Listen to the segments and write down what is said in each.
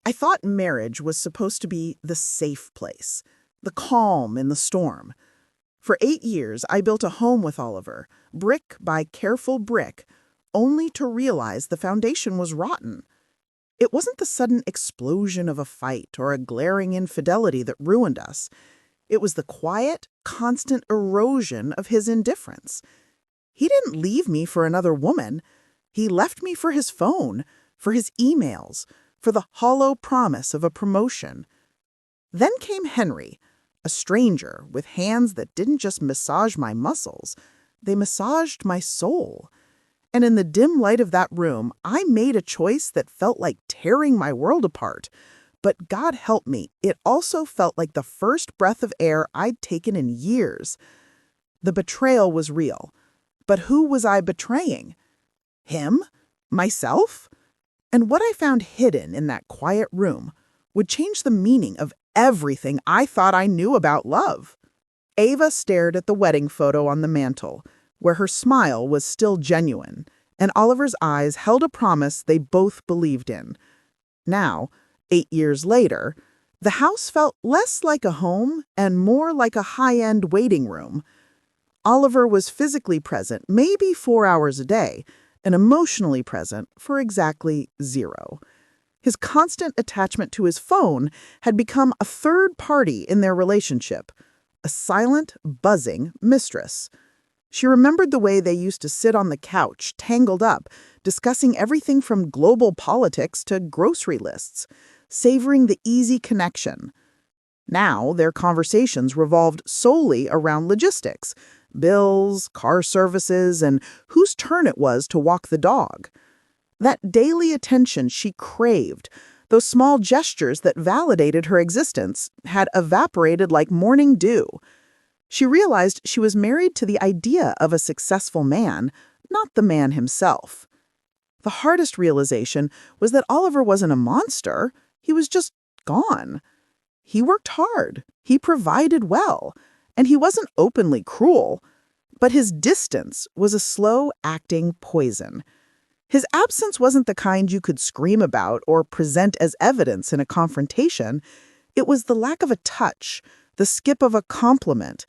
I thought marriage was supposed to be the safe place, the calm in the storm. For 8 years, I built a home with Oliver, brick by careful brick, only to realize the foundation was rotten. It wasn't the sudden explosion of a fight or a glaring infidelity that ruined us. It was the quiet, constant erosion of his indifference. He didn't leave me for another woman. He left me for his phone, for his emails, for the hollow promise of a promotion. Then came Henry, a stranger with hands that didn't just massage my muscles, they massaged my soul. And in the dim light of that room, I made a choice that felt like tearing my world apart. But God help me, it also felt like the first breath of air I'd taken in years. The betrayal was real. But who was I betraying? Him? Myself? And what I found hidden in that quiet room would change the meaning of everything I thought I knew about love. Ava stared at the wedding photo on the mantel, where her smile was still genuine, and Oliver's eyes held a promise they both believed in. Now, 8 years later, the house felt less like a home and more like a high-end waiting room. Oliver was physically present maybe 4 hours a day, and emotionally present for exactly 0. His constant attachment to his phone had become a third party in their relationship, a silent, buzzing mistress. She remembered the way they used to sit on the couch, tangled up, discussing everything from global politics to grocery lists, savoring the easy connection. Now, their conversations revolved solely around logistics, bills, car services, and whose turn it was to walk the dog. That daily attention she craved, those small gestures that validated her existence, had evaporated like morning dew. She realized she was married to the idea of a successful man, not the man himself. The hardest realization was that Oliver wasn't a monster. He was just gone. He worked hard, he provided well, and he wasn't openly cruel. But his distance was a slow-acting poison. His absence wasn't the kind you could scream about or present as evidence in a confrontation. It was the lack of a touch, the skip of a compliment,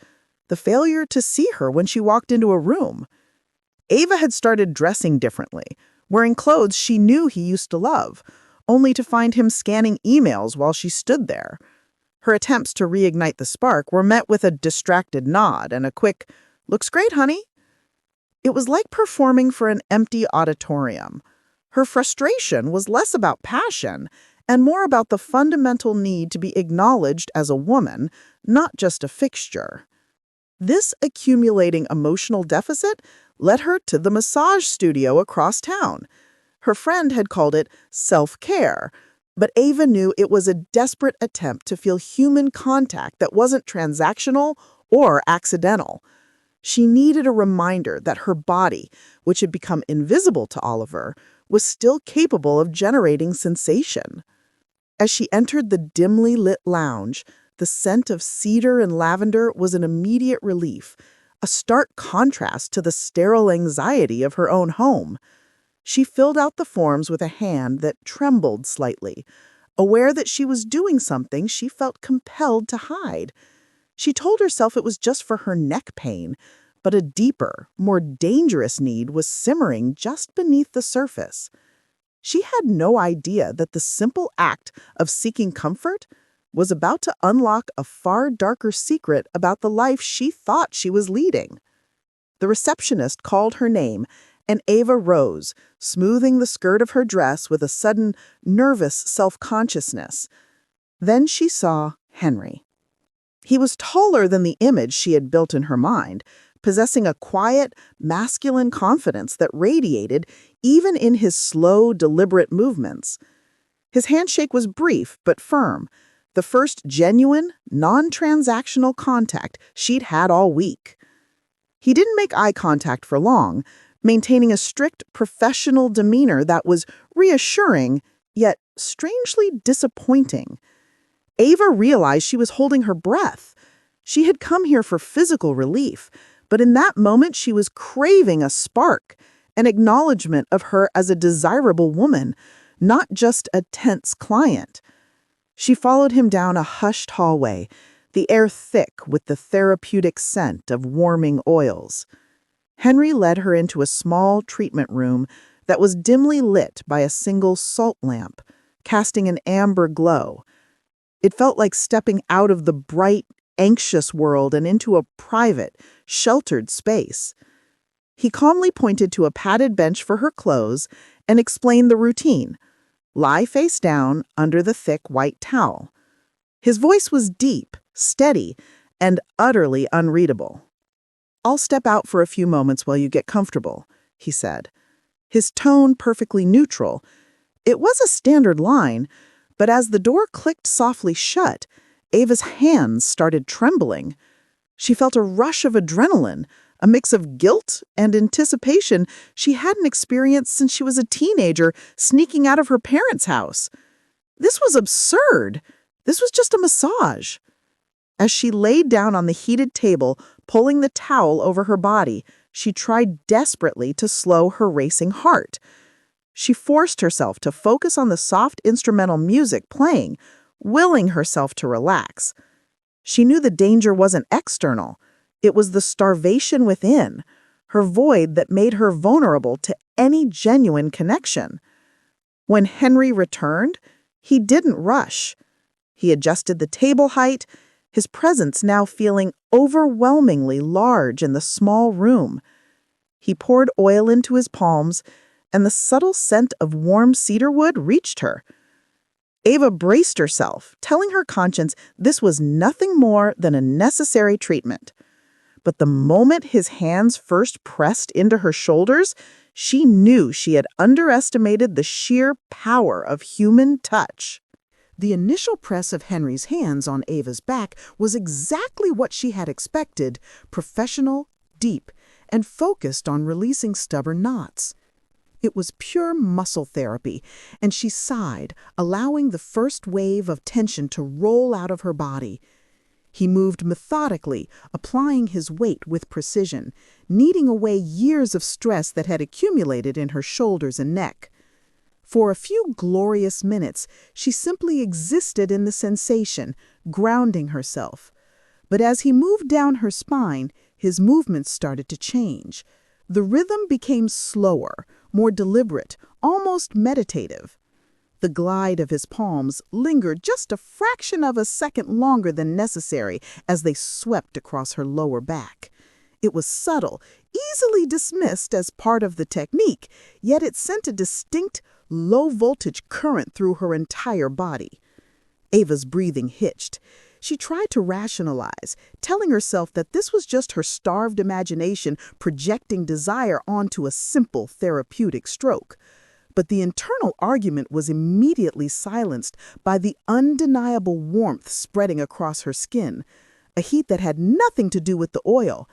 the failure to see her when she walked into a room. Ava had started dressing differently, wearing clothes she knew he used to love, only to find him scanning emails while she stood there. Her attempts to reignite the spark were met with a distracted nod and a quick, "Looks great, honey." It was like performing for an empty auditorium. Her frustration was less about passion and more about the fundamental need to be acknowledged as a woman, not just a fixture. This accumulating emotional deficit led her to the massage studio across town. Her friend had called it self-care, but Ava knew it was a desperate attempt to feel human contact that wasn't transactional or accidental. She needed a reminder that her body, which had become invisible to Oliver, was still capable of generating sensation. As she entered the dimly lit lounge, the scent of cedar and lavender was an immediate relief, a stark contrast to the sterile anxiety of her own home. She filled out the forms with a hand that trembled slightly, aware that she was doing something she felt compelled to hide. She told herself it was just for her neck pain, but a deeper, more dangerous need was simmering just beneath the surface. She had no idea that the simple act of seeking comfort was about to unlock a far darker secret about the life she thought she was leading. The receptionist called her name, and Ava rose, smoothing the skirt of her dress with a sudden, nervous self-consciousness. Then she saw Henry. He was taller than the image she had built in her mind, possessing a quiet, masculine confidence that radiated even in his slow, deliberate movements. His handshake was brief but firm, the first genuine, non-transactional contact she'd had all week. He didn't make eye contact for long, maintaining a strict, professional demeanor that was reassuring, yet strangely disappointing. Ava realized she was holding her breath. She had come here for physical relief, but in that moment she was craving a spark, an acknowledgement of her as a desirable woman, not just a tense client. She followed him down a hushed hallway, the air thick with the therapeutic scent of warming oils. Henry led her into a small treatment room that was dimly lit by a single salt lamp, casting an amber glow. It felt like stepping out of the bright, anxious world and into a private, sheltered space. He calmly pointed to a padded bench for her clothes and explained the routine. Lie face down under the thick white towel. His voice was deep, steady, and utterly unreadable. "I'll step out for a few moments while you get comfortable," he said. His tone perfectly neutral. It was a standard line, but as the door clicked softly shut, Ava's hands started trembling. She felt a rush of adrenaline, a mix of guilt and anticipation she hadn't experienced since she was a teenager sneaking out of her parents' house. This was absurd. This was just a massage. As she laid down on the heated table, pulling the towel over her body, she tried desperately to slow her racing heart. She forced herself to focus on the soft instrumental music playing, willing herself to relax. She knew the danger wasn't external. It was the starvation within, her void that made her vulnerable to any genuine connection. When Henry returned, he didn't rush. He adjusted the table height, his presence now feeling overwhelmingly large in the small room. He poured oil into his palms, and the subtle scent of warm cedarwood reached her. Ava braced herself, telling her conscience this was nothing more than a necessary treatment. But the moment his hands first pressed into her shoulders, she knew she had underestimated the sheer power of human touch. The initial press of Henry's hands on Ava's back was exactly what she had expected, professional, deep, and focused on releasing stubborn knots. It was pure muscle therapy, and she sighed, allowing the first wave of tension to roll out of her body. He moved methodically, applying his weight with precision, kneading away years of stress that had accumulated in her shoulders and neck. For a few glorious minutes, she simply existed in the sensation, grounding herself. But as he moved down her spine, his movements started to change. The rhythm became slower, more deliberate, almost meditative. The glide of his palms lingered just a fraction of a second longer than necessary as they swept across her lower back. It was subtle, easily dismissed as part of the technique, yet it sent a distinct, low-voltage current through her entire body. Ava's breathing hitched. She tried to rationalize, telling herself that this was just her starved imagination projecting desire onto a simple therapeutic stroke. But the internal argument was immediately silenced by the undeniable warmth spreading across her skin, a heat that had nothing to do with the oil.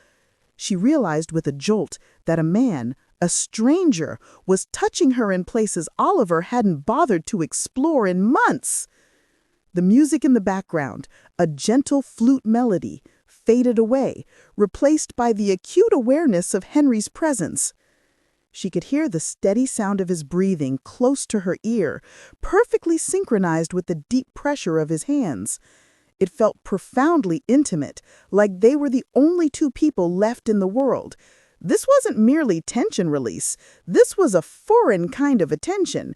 She realized with a jolt that a man, a stranger, was touching her in places Oliver hadn't bothered to explore in months. The music in the background, a gentle flute melody, faded away, replaced by the acute awareness of Henry's presence. She could hear the steady sound of his breathing close to her ear, perfectly synchronized with the deep pressure of his hands. It felt profoundly intimate, like they were the only two people left in the world. This wasn't merely tension release. This was a foreign kind of attention,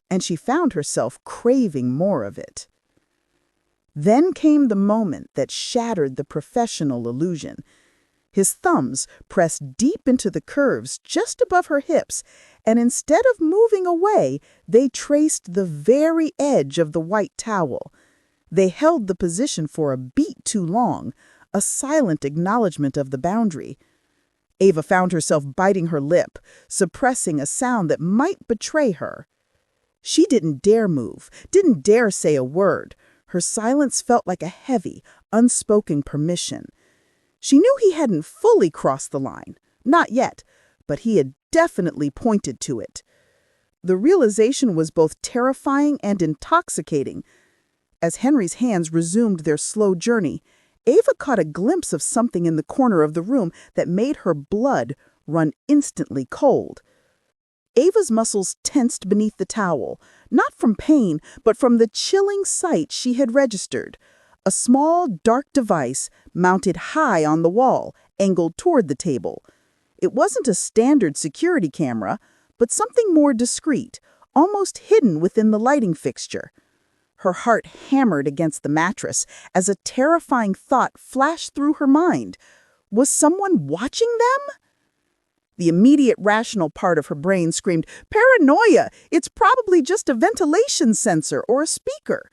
and she found herself craving more of it. Then came the moment that shattered the professional illusion. His thumbs pressed deep into the curves just above her hips, and instead of moving away, they traced the very edge of the white towel. They held the position for a beat too long, a silent acknowledgement of the boundary. Ava found herself biting her lip, suppressing a sound that might betray her. She didn't dare move, didn't dare say a word. Her silence felt like a heavy, unspoken permission. She knew he hadn't fully crossed the line, not yet, but he had definitely pointed to it. The realization was both terrifying and intoxicating. As Henry's hands resumed their slow journey, Ava caught a glimpse of something in the corner of the room that made her blood run instantly cold. Ava's muscles tensed beneath the towel, not from pain, but from the chilling sight she had registered. A small, dark device mounted high on the wall, angled toward the table. It wasn't a standard security camera, but something more discreet, almost hidden within the lighting fixture. Her heart hammered against the mattress as a terrifying thought flashed through her mind. Was someone watching them? The immediate rational part of her brain screamed, "Paranoia! It's probably just a ventilation sensor or a speaker."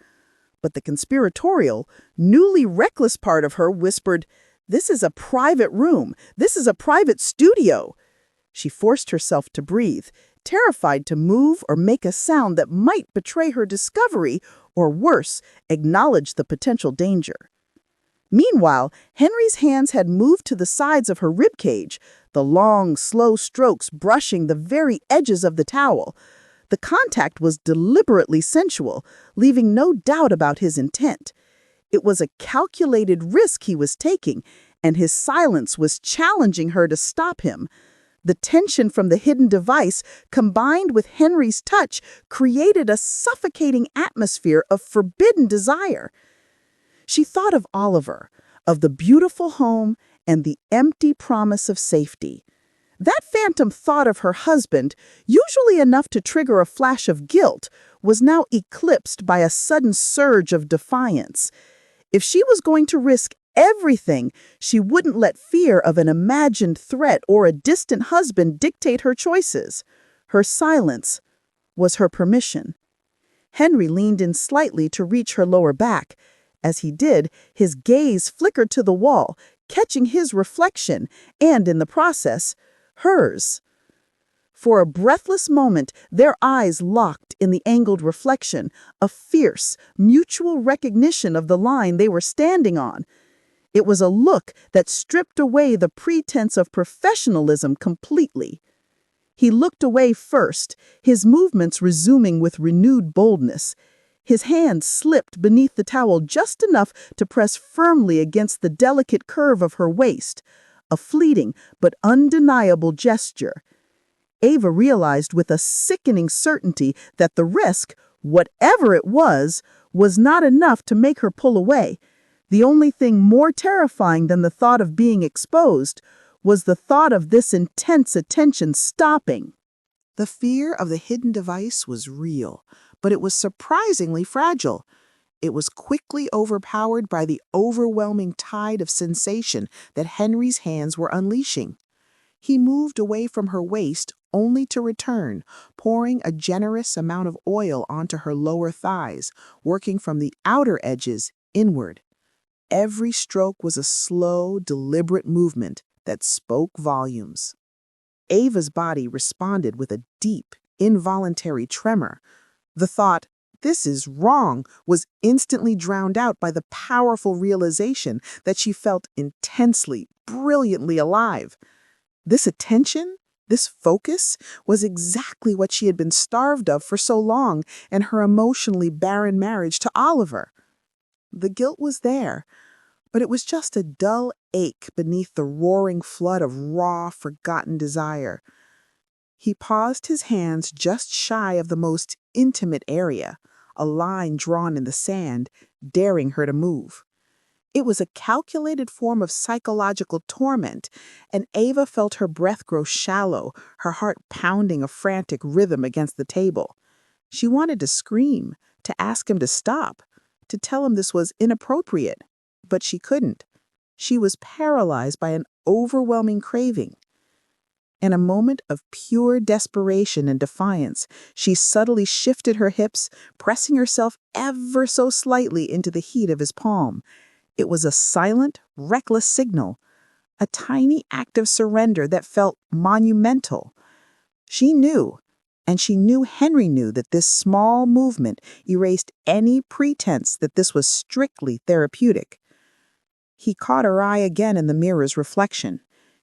But the conspiratorial, newly reckless part of her whispered, "This is a private room. This is a private studio." She forced herself to breathe, terrified to move or make a sound that might betray her discovery, or worse, acknowledge the potential danger. Meanwhile, Henry's hands had moved to the sides of her ribcage, the long, slow strokes brushing the very edges of the towel. The contact was deliberately sensual, leaving no doubt about his intent. It was a calculated risk he was taking, and his silence was challenging her to stop him. The tension from the hidden device, combined with Henry's touch, created a suffocating atmosphere of forbidden desire. She thought of Oliver, of the beautiful home and the empty promise of safety. That phantom thought of her husband, usually enough to trigger a flash of guilt, was now eclipsed by a sudden surge of defiance. If she was going to risk everything, she wouldn't let fear of an imagined threat or a distant husband dictate her choices. Her silence was her permission. Henry leaned in slightly to reach her lower back. As he did, his gaze flickered to the wall, catching his reflection and, in the process, hers. For a breathless moment, their eyes locked in the angled reflection, a fierce, mutual recognition of the line they were standing on. It was a look that stripped away the pretense of professionalism completely. He looked away first, his movements resuming with renewed boldness. His hand slipped beneath the towel just enough to press firmly against the delicate curve of her waist, a fleeting but undeniable gesture. Ava realized with a sickening certainty that the risk, whatever it was not enough to make her pull away. The only thing more terrifying than the thought of being exposed was the thought of this intense attention stopping. The fear of the hidden device was real, but it was surprisingly fragile. It was quickly overpowered by the overwhelming tide of sensation that Henry's hands were unleashing. He moved away from her waist only to return, pouring a generous amount of oil onto her lower thighs, working from the outer edges inward. Every stroke was a slow, deliberate movement that spoke volumes. Ava's body responded with a deep, involuntary tremor. The thought, "This is wrong," was instantly drowned out by the powerful realization that she felt intensely, brilliantly alive. This attention, this focus, was exactly what she had been starved of for so long in her emotionally barren marriage to Oliver. The guilt was there, but it was just a dull ache beneath the roaring flood of raw, forgotten desire. He paused, his hands just shy of the most intimate area, a line drawn in the sand, daring her to move. It was a calculated form of psychological torment, and Ava felt her breath grow shallow, her heart pounding a frantic rhythm against the table. She wanted to scream, to ask him to stop, to tell him this was inappropriate, but she couldn't. She was paralyzed by an overwhelming craving. In a moment of pure desperation and defiance, she subtly shifted her hips, pressing herself ever so slightly into the heat of his palm. It was a silent, reckless signal, a tiny act of surrender that felt monumental. She knew, and she knew Henry knew, that this small movement erased any pretense that this was strictly therapeutic. He caught her eye again in the mirror's reflection.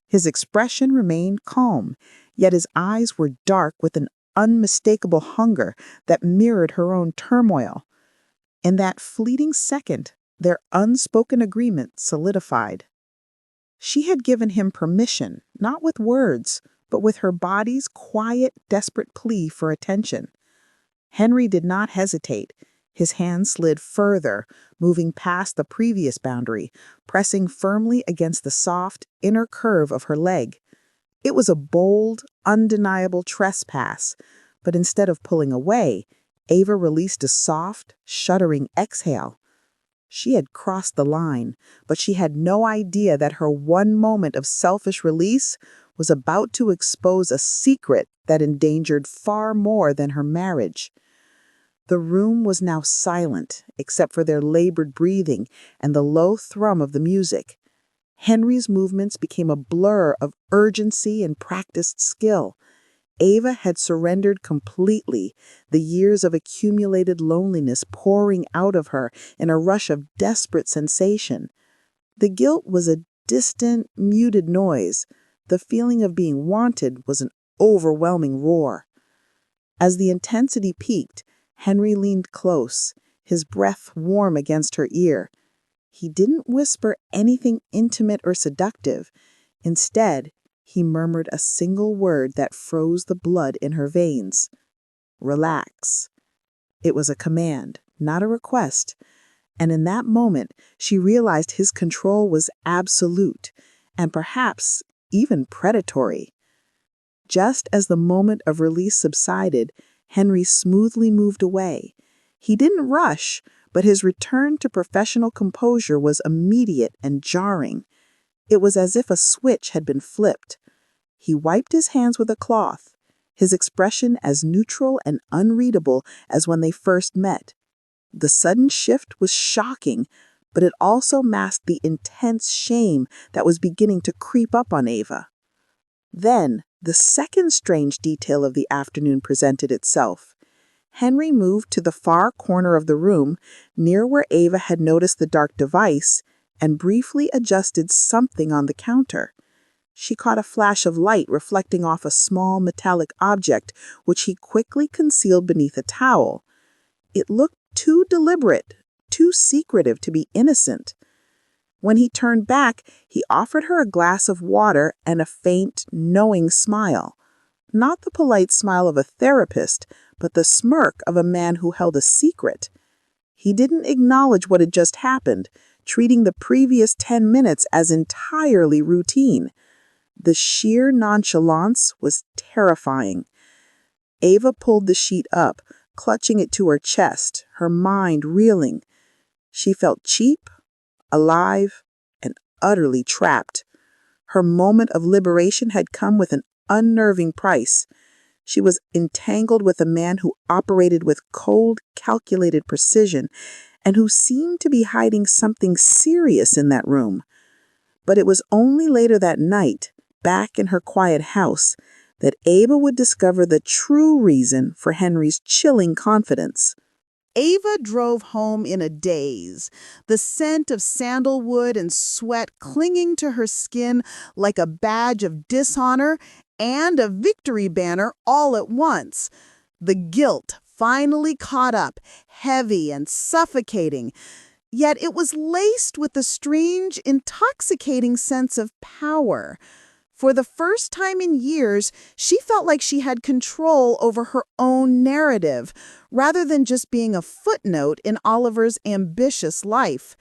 His expression remained calm, yet his eyes were dark with an unmistakable hunger that mirrored her own turmoil. In that fleeting second, their unspoken agreement solidified. She had given him permission, not with words, but with her body's quiet, desperate plea for attention. Henry did not hesitate. His hand slid further, moving past the previous boundary, pressing firmly against the soft, inner curve of her leg. It was a bold, undeniable trespass, but instead of pulling away, Ava released a soft, shuddering exhale. She had crossed the line, but she had no idea that her one moment of selfish release was about to expose a secret that endangered far more than her marriage. The room was now silent, except for their labored breathing and the low thrum of the music. Henry's movements became a blur of urgency and practiced skill. Ava had surrendered completely, the years of accumulated loneliness pouring out of her in a rush of desperate sensation. The guilt was a distant, muted noise. The feeling of being wanted was an overwhelming roar. As the intensity peaked, Henry leaned close, his breath warm against her ear. He didn't whisper anything intimate or seductive. Instead, he murmured a single word that froze the blood in her veins. Relax. It was a command, not a request. And in that moment, she realized his control was absolute, and perhaps even predatory. Just as the moment of release subsided, Henry smoothly moved away. He didn't rush, but his return to professional composure was immediate and jarring. It was as if a switch had been flipped. He wiped his hands with a cloth, his expression as neutral and unreadable as when they first met. The sudden shift was shocking, but it also masked the intense shame that was beginning to creep up on Ava. Then, the second strange detail of the afternoon presented itself. Henry moved to the far corner of the room, near where Ava had noticed the dark device, and briefly adjusted something on the counter. She caught a flash of light reflecting off a small metallic object, which he quickly concealed beneath a towel. It looked too deliberate, too secretive to be innocent. When he turned back, he offered her a glass of water and a faint, knowing smile. Not the polite smile of a therapist, but the smirk of a man who held a secret. He didn't acknowledge what had just happened, treating the previous 10 minutes as entirely routine. The sheer nonchalance was terrifying. Ava pulled the sheet up, clutching it to her chest, her mind reeling. She felt cheap, alive, and utterly trapped. Her moment of liberation had come with an unnerving price. She was entangled with a man who operated with cold, calculated precision, and who seemed to be hiding something serious in that room. But it was only later that night, back in her quiet house, that Ava would discover the true reason for Henry's chilling confidence. Ava drove home in a daze, the scent of sandalwood and sweat clinging to her skin like a badge of dishonor and a victory banner all at once. The guilt finally caught up, heavy and suffocating, yet it was laced with a strange, intoxicating sense of power. For the first time in years, she felt like she had control over her own narrative, rather than just being a footnote in Oliver's ambitious life.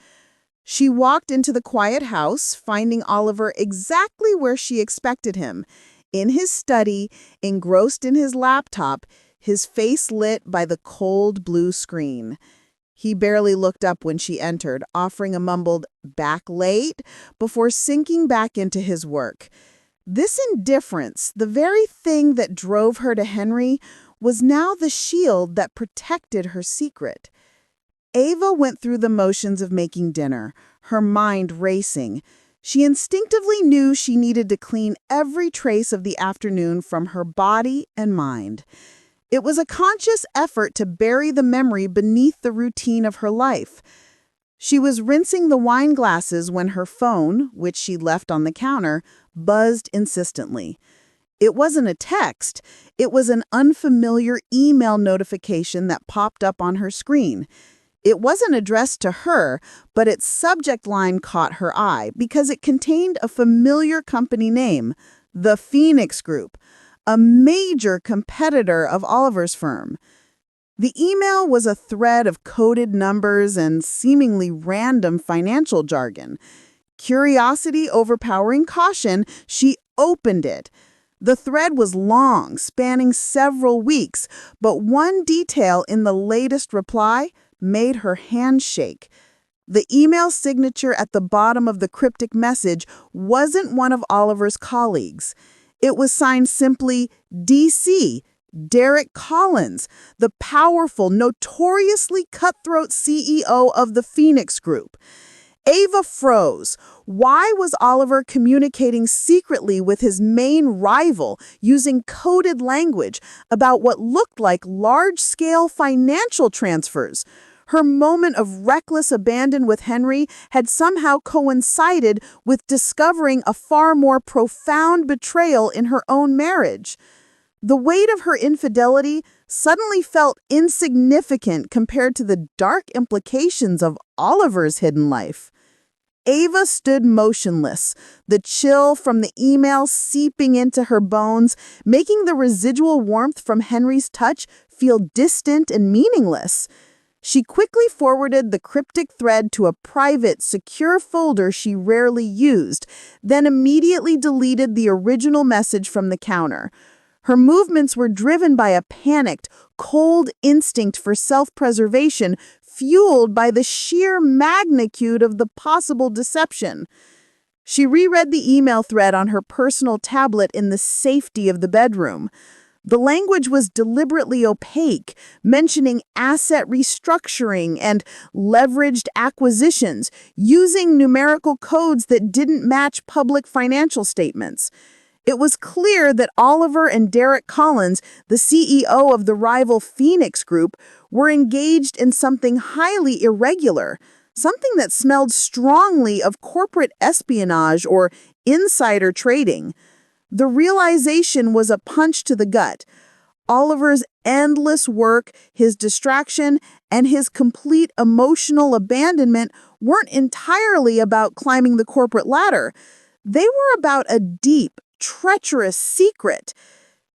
She walked into the quiet house, finding Oliver exactly where she expected him, in his study, engrossed in his laptop, his face lit by the cold blue screen. He barely looked up when she entered, offering a mumbled, "Back late?" before sinking back into his work. This indifference, the very thing that drove her to Henry, was now the shield that protected her secret. Ava went through the motions of making dinner, her mind racing. She instinctively knew she needed to clean every trace of the afternoon from her body and mind. It was a conscious effort to bury the memory beneath the routine of her life. She was rinsing the wine glasses when her phone, which she left on the counter, buzzed insistently. It wasn't a text. It was an unfamiliar email notification that popped up on her screen. It wasn't addressed to her, but its subject line caught her eye because it contained a familiar company name, the Phoenix Group, a major competitor of Oliver's firm. The email was a thread of coded numbers and seemingly random financial jargon. Curiosity overpowering caution, she opened it. The thread was long, spanning several weeks, but one detail in the latest reply made her hand shake. The email signature at the bottom of the cryptic message wasn't one of Oliver's colleagues. It was signed simply DC, Derek Collins, the powerful, notoriously cutthroat CEO of the Phoenix Group. Ava froze. Why was Oliver communicating secretly with his main rival using coded language about what looked like large-scale financial transfers? Her moment of reckless abandon with Henry had somehow coincided with discovering a far more profound betrayal in her own marriage. The weight of her infidelity suddenly felt insignificant compared to the dark implications of Oliver's hidden life. Ava stood motionless, the chill from the email seeping into her bones, making the residual warmth from Henry's touch feel distant and meaningless. She quickly forwarded the cryptic thread to a private, secure folder she rarely used, then immediately deleted the original message from the counter. Her movements were driven by a panicked, cold instinct for self-preservation, fueled by the sheer magnitude of the possible deception. She reread the email thread on her personal tablet in the safety of the bedroom. The language was deliberately opaque, mentioning asset restructuring and leveraged acquisitions, using numerical codes that didn't match public financial statements. It was clear that Oliver and Derek Collins, the CEO of the rival Phoenix Group, were engaged in something highly irregular, something that smelled strongly of corporate espionage or insider trading. The realization was a punch to the gut. Oliver's endless work, his distraction, and his complete emotional abandonment weren't entirely about climbing the corporate ladder. They were about a deep, treacherous secret.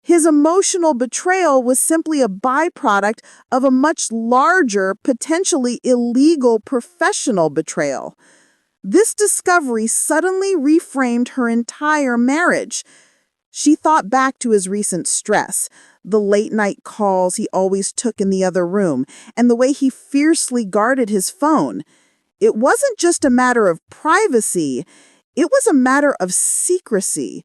His emotional betrayal was simply a byproduct of a much larger, potentially illegal professional betrayal. This discovery suddenly reframed her entire marriage. She thought back to his recent stress, the late-night calls he always took in the other room, and the way he fiercely guarded his phone. It wasn't just a matter of privacy, it was a matter of secrecy.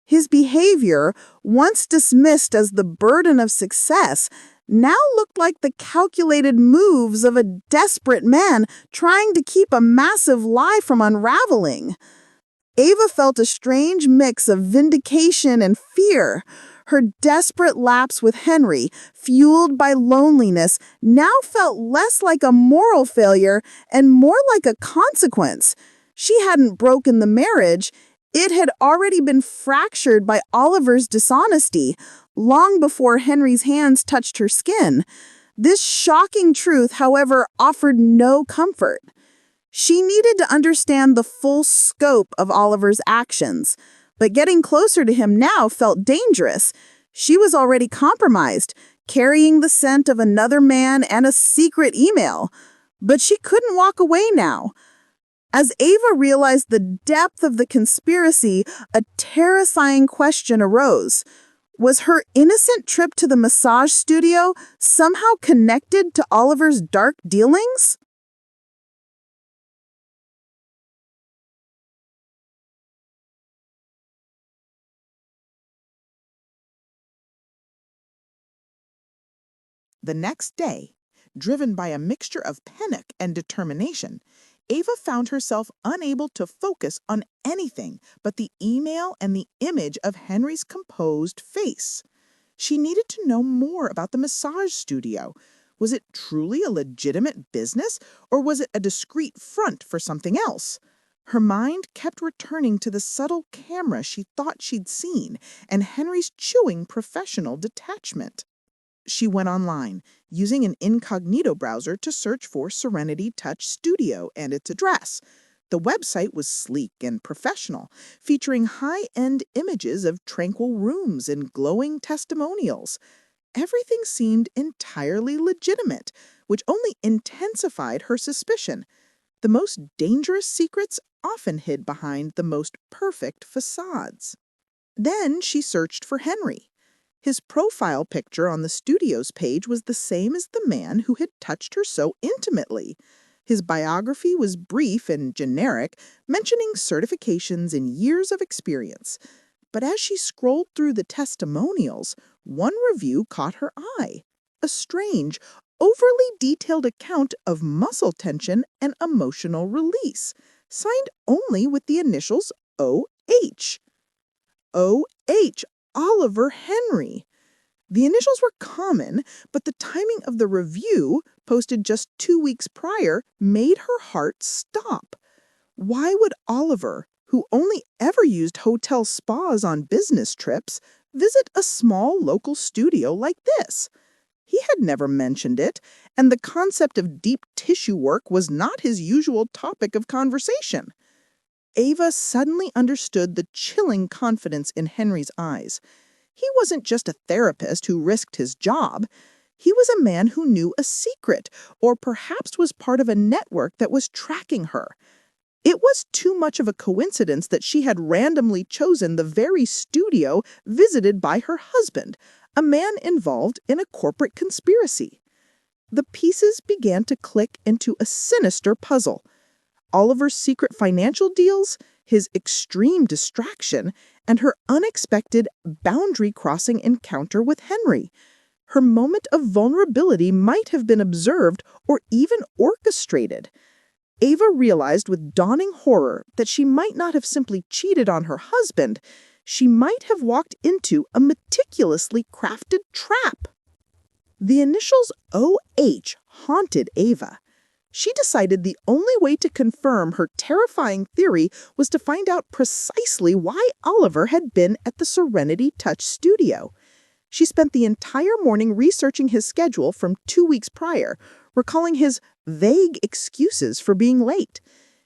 His behavior, once dismissed as the burden of success, now looked like the calculated moves of a desperate man trying to keep a massive lie from unraveling. Ava felt a strange mix of vindication and fear. Her desperate lapse with Henry, fueled by loneliness, now felt less like a moral failure and more like a consequence. She hadn't broken the marriage. It had already been fractured by Oliver's dishonesty, long before Henry's hands touched her skin. This shocking truth, however, offered no comfort. She needed to understand the full scope of Oliver's actions, but getting closer to him now felt dangerous. She was already compromised, carrying the scent of another man and a secret email. But she couldn't walk away now. As Ava realized the depth of the conspiracy, a terrifying question arose. Was her innocent trip to the massage studio somehow connected to Oliver's dark dealings? The next day, driven by a mixture of panic and determination, Ava found herself unable to focus on anything but the email and the image of Henry's composed face. She needed to know more about the massage studio. Was it truly a legitimate business, or was it a discreet front for something else? Her mind kept returning to the subtle camera she thought she'd seen and Henry's chewing professional detachment. She went online, using an incognito browser to search for Serenity Touch Studio and its address. The website was sleek and professional, featuring high-end images of tranquil rooms and glowing testimonials. Everything seemed entirely legitimate, which only intensified her suspicion. The most dangerous secrets often hid behind the most perfect facades. Then she searched for Henry. His profile picture on the studio's page was the same as the man who had touched her so intimately. His biography was brief and generic, mentioning certifications and years of experience. But as she scrolled through the testimonials, one review caught her eye. A strange, overly detailed account of muscle tension and emotional release, signed only with the initials OH. OH, Oliver Henry. The initials were common, but the timing of the review, posted just 2 weeks prior, made her heart stop. Why would Oliver, who only ever used hotel spas on business trips, visit a small local studio like this? He had never mentioned it, and the concept of deep tissue work was not his usual topic of conversation. Ava suddenly understood the chilling confidence in Henry's eyes. He wasn't just a therapist who risked his job. He was a man who knew a secret, or perhaps was part of a network that was tracking her. It was too much of a coincidence that she had randomly chosen the very studio visited by her husband, a man involved in a corporate conspiracy. The pieces began to click into a sinister puzzle. Oliver's secret financial deals, his extreme distraction, and her unexpected boundary-crossing encounter with Henry. Her moment of vulnerability might have been observed or even orchestrated. Ava realized with dawning horror that she might not have simply cheated on her husband. She might have walked into a meticulously crafted trap. The initials OH haunted Ava. She decided the only way to confirm her terrifying theory was to find out precisely why Oliver had been at the Serenity Touch studio. She spent the entire morning researching his schedule from 2 weeks prior, recalling his vague excuses for being late.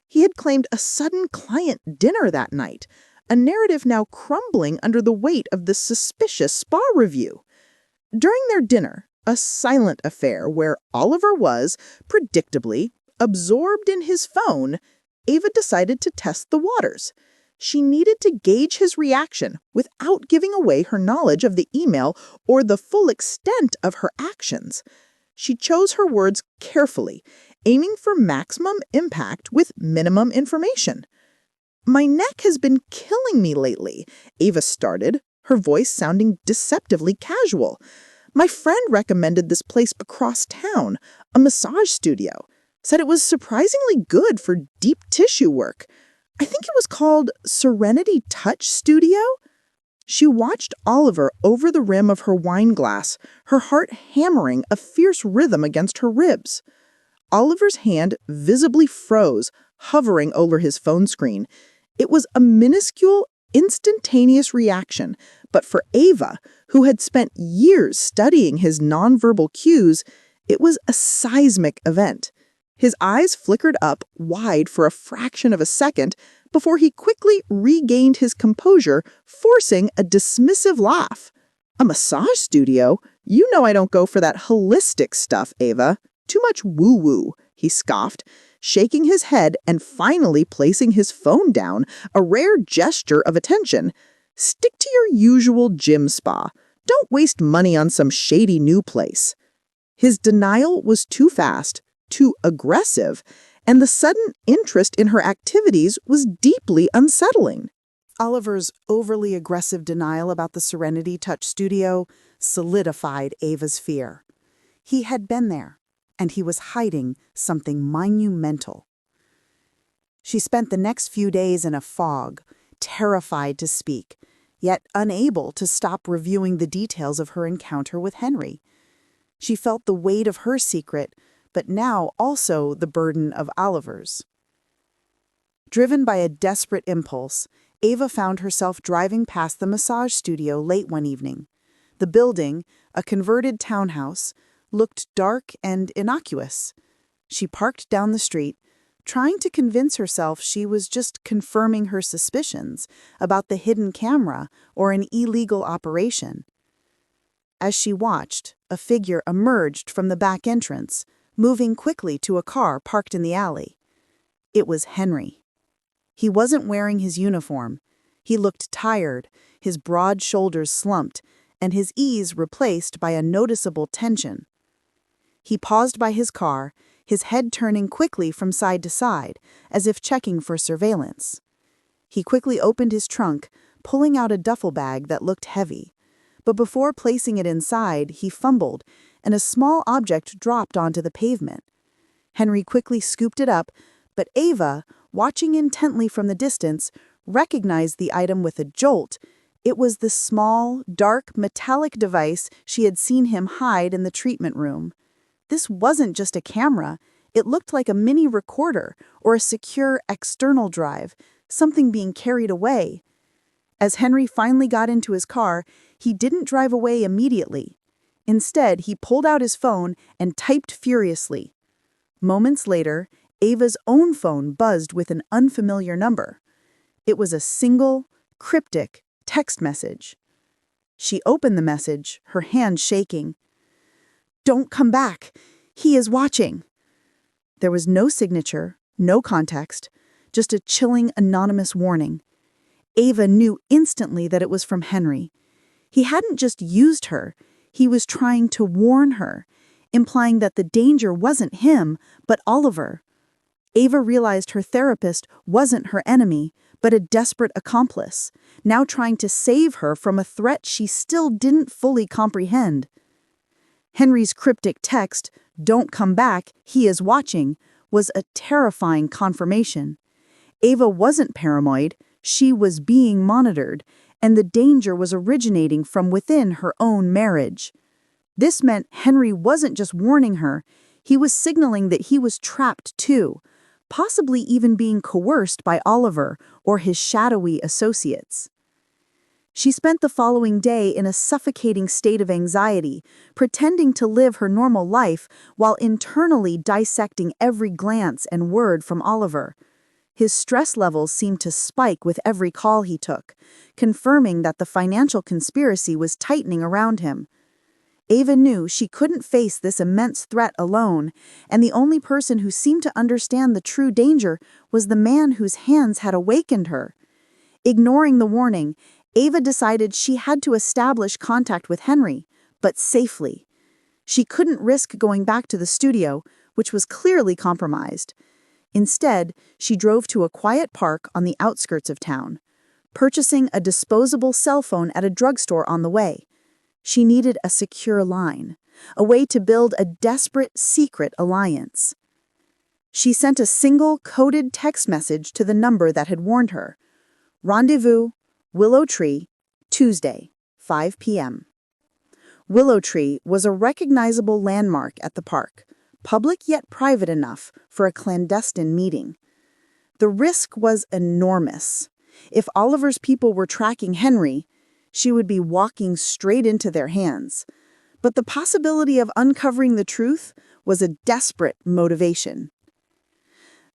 He had claimed a sudden client dinner that night, a narrative now crumbling under the weight of the suspicious spa review. During their dinner, a silent affair where Oliver was, predictably, absorbed in his phone, Ava decided to test the waters. She needed to gauge his reaction without giving away her knowledge of the email or the full extent of her actions. She chose her words carefully, aiming for maximum impact with minimum information. "My neck has been killing me lately," Ava started, her voice sounding deceptively casual. "My friend recommended this place across town, a massage studio. Said it was surprisingly good for deep tissue work. I think it was called Serenity Touch Studio?" She watched Oliver over the rim of her wine glass, her heart hammering a fierce rhythm against her ribs. Oliver's hand visibly froze, hovering over his phone screen. It was a minuscule, instantaneous reaction, but for Ava, who had spent years studying his nonverbal cues, it was a seismic event. His eyes flickered up wide for a fraction of a second before he quickly regained his composure, forcing a dismissive laugh. "A massage studio? You know I don't go for that holistic stuff, Ava. Too much woo-woo," he scoffed, shaking his head and finally placing his phone down, a rare gesture of attention. "Stick to your usual gym spa. Don't waste money on some shady new place." His denial was too fast, too aggressive, and the sudden interest in her activities was deeply unsettling. Oliver's overly aggressive denial about the Serenity Touch studio solidified Ava's fear. He had been there, and he was hiding something monumental. She spent the next few days in a fog, terrified to speak, yet unable to stop reviewing the details of her encounter with Henry. She felt the weight of her secret, but now also the burden of Oliver's. Driven by a desperate impulse, Ava found herself driving past the massage studio late one evening. The building, a converted townhouse, looked dark and innocuous. She parked down the street, trying to convince herself she was just confirming her suspicions about the hidden camera or an illegal operation. As she watched, a figure emerged from the back entrance, moving quickly to a car parked in the alley. It was Henry. He wasn't wearing his uniform. He looked tired, his broad shoulders slumped, and his ease replaced by a noticeable tension. He paused by his car, his head turning quickly from side to side, as if checking for surveillance. He quickly opened his trunk, pulling out a duffel bag that looked heavy. But before placing it inside, he fumbled, and a small object dropped onto the pavement. Henry quickly scooped it up, but Ava, watching intently from the distance, recognized the item with a jolt. It was the small, dark, metallic device she had seen him hide in the treatment room. This wasn't just a camera. It looked like a mini recorder or a secure external drive, something being carried away. As Henry finally got into his car, he didn't drive away immediately. Instead, he pulled out his phone and typed furiously. Moments later, Ava's own phone buzzed with an unfamiliar number. It was a single, cryptic text message. She opened the message, her hand shaking. "Don't come back. He is watching." There was no signature, no context, just a chilling anonymous warning. Ava knew instantly that it was from Henry. He hadn't just used her, he was trying to warn her, implying that the danger wasn't him, but Oliver. Ava realized her therapist wasn't her enemy, but a desperate accomplice, now trying to save her from a threat she still didn't fully comprehend. Henry's cryptic text, "Don't come back, he is watching," was a terrifying confirmation. Ava wasn't paranoid, she was being monitored, and the danger was originating from within her own marriage. This meant Henry wasn't just warning her, he was signaling that he was trapped too, possibly even being coerced by Oliver or his shadowy associates. She spent the following day in a suffocating state of anxiety, pretending to live her normal life while internally dissecting every glance and word from Oliver. His stress levels seemed to spike with every call he took, confirming that the financial conspiracy was tightening around him. Ava knew she couldn't face this immense threat alone, and the only person who seemed to understand the true danger was the man whose hands had awakened her. Ignoring the warning, Ava decided she had to establish contact with Henry, but safely. She couldn't risk going back to the studio, which was clearly compromised. Instead, she drove to a quiet park on the outskirts of town, purchasing a disposable cell phone at a drugstore on the way. She needed a secure line, a way to build a desperate, secret alliance. She sent a single coded text message to the number that had warned her. "Rendezvous, Willow Tree, Tuesday, 5 p.m. Willow Tree was a recognizable landmark at the park, public yet private enough for a clandestine meeting. The risk was enormous. If Oliver's people were tracking Henry, she would be walking straight into their hands. But the possibility of uncovering the truth was a desperate motivation.